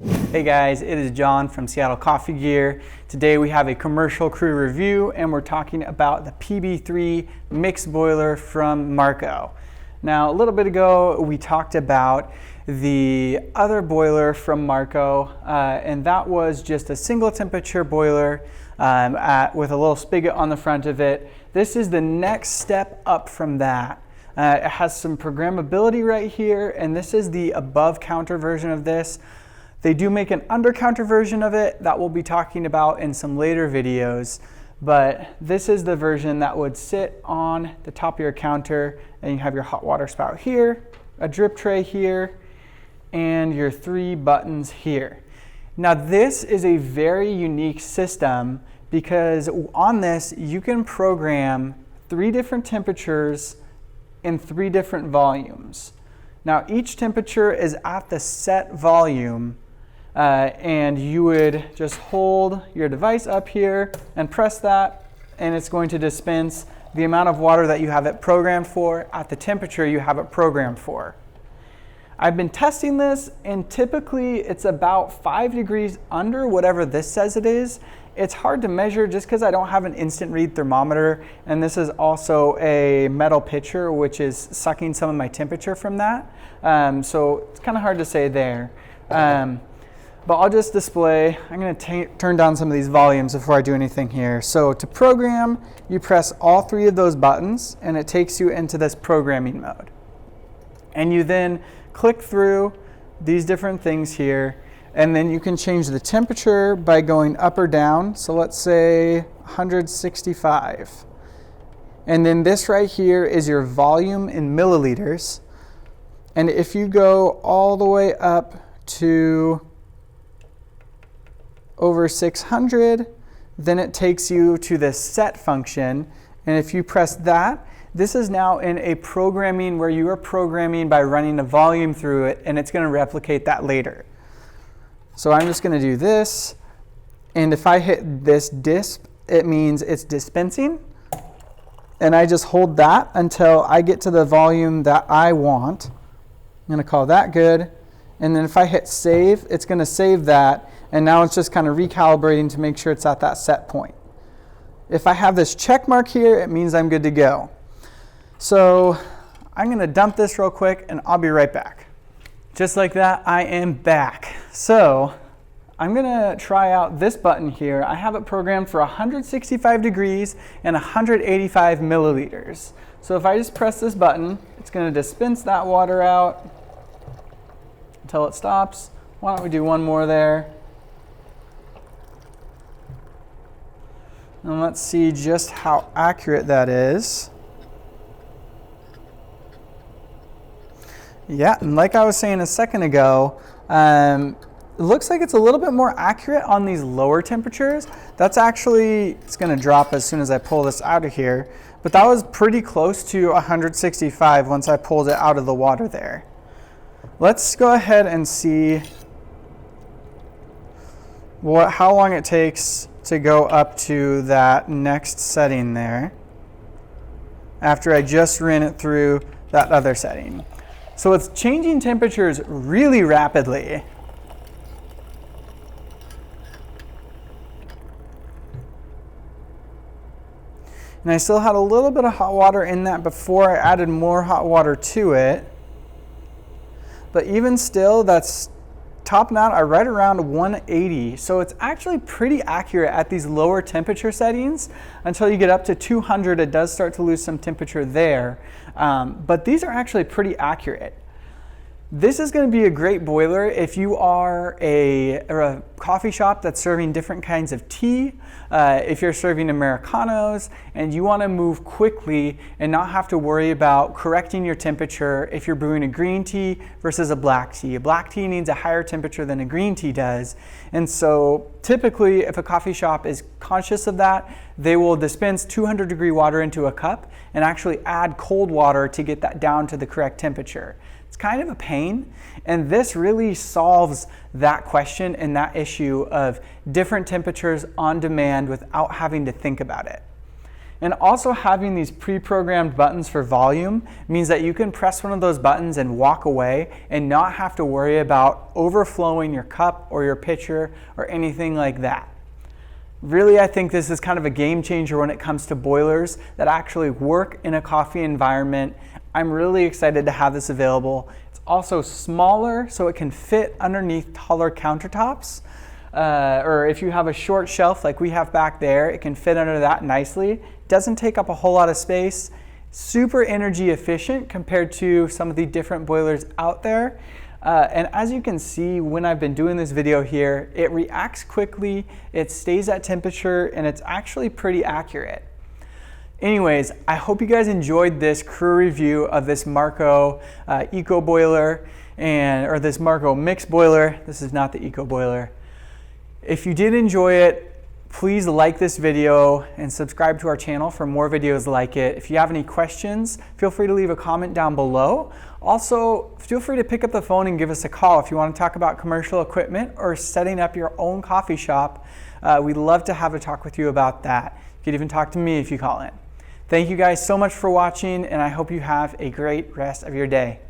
Hey guys, it is John from Seattle Coffee Gear. Today we have a commercial crew review and we're talking about the PB3 mixed boiler from Marco. Now a little bit ago we talked about the other boiler from Marco and that was just a single temperature boiler with a little spigot on the front of it. This is the next step up from that. It has some programmability right here, and this is the above counter version of this. They do make an under counter version of it that we'll be talking about in some later videos, but this is the version that would sit on the top of your counter, and you have your hot water spout here, a drip tray here, and your 3 buttons here. Now this is a very unique system because on this you can program 3 different temperatures in 3 different volumes. Now each temperature is at the set volume, and you would just hold your device up here and press that, and it's going to dispense the amount of water that you have it programmed for at the temperature you have it programmed for. I've been testing this, and typically it's about 5 degrees under whatever this says it is. It's hard to measure just because I don't have an instant read thermometer, and this is also a metal pitcher which is sucking some of my temperature from that. So it's kind of hard to say there. But I'll just display, I'm going to turn down some of these volumes before I do anything here. So to program, you press all 3 of those buttons and it takes you into this programming mode. And you then click through these different things here, and then you can change the temperature by going up or down. So let's say 165. And then this right here is your volume in milliliters. And if you go all the way up to over 600, then it takes you to the set function. And if you press that, this is now in a programming where you are programming by running a volume through it, and it's going to replicate that later. So I'm just going to do this, and if I hit this disp, it means it's dispensing, and I just hold that until I get to the volume that I want. I'm going to call that good, and then if I hit save, it's going to save that, and now it's just kind of recalibrating to make sure it's at that set point. If I have this check mark here, it means I'm good to go. So I'm going to dump this real quick and I'll be right back. Just like that, I am back. So I'm going to try out this button here. I have it programmed for 165 degrees and 185 milliliters. So if I just press this button, it's going to dispense that water out until it stops. Why don't we do one more there? And let's see just how accurate that is. Yeah, and like I was saying a second ago, it looks like it's a little bit more accurate on these lower temperatures. That's actually, it's going to drop as soon as I pull this out of here. But that was pretty close to 165 once I pulled it out of the water there. Let's go ahead and see how long it takes to go up to that next setting there after I just ran it through that other setting. So it's changing temperatures really rapidly. And I still had a little bit of hot water in that before I added more hot water to it. But even still, that's topping out at right around 180. So it's actually pretty accurate at these lower temperature settings. Until you get up to 200, it does start to lose some temperature there. But these are actually pretty accurate. This is going to be a great boiler if you are a coffee shop that's serving different kinds of tea, if you're serving Americanos and you want to move quickly and not have to worry about correcting your temperature if you're brewing a green tea versus a black tea. A black tea needs a higher temperature than a green tea does. And so typically if a coffee shop is conscious of that, they will dispense 200 degree water into a cup and actually add cold water to get that down to the correct temperature. It's kind of a pain, and this really solves that question and that issue of different temperatures on demand without having to think about it. And also having these pre-programmed buttons for volume means that you can press one of those buttons and walk away and not have to worry about overflowing your cup or your pitcher or anything like that. Really, I think this is kind of a game changer when it comes to boilers that actually work in a coffee environment. I'm really excited to have this available. It's also smaller, so it can fit underneath taller countertops. Or if you have a short shelf like we have back there, it can fit under that nicely. Doesn't take up a whole lot of space. Super energy efficient compared to some of the different boilers out there. And as you can see, when I've been doing this video here, it reacts quickly, it stays at temperature, and it's actually pretty accurate. Anyways, I hope you guys enjoyed this crew review of this Marco Eco Boiler, or this Marco Mix Boiler. This is not the Eco Boiler. If you did enjoy it, please like this video and subscribe to our channel for more videos like it. If you have any questions, feel free to leave a comment down below. Also, feel free to pick up the phone and give us a call if you want to talk about commercial equipment or setting up your own coffee shop. We'd love to have a talk with you about that. You could even talk to me if you call in. Thank you guys so much for watching, and I hope you have a great rest of your day.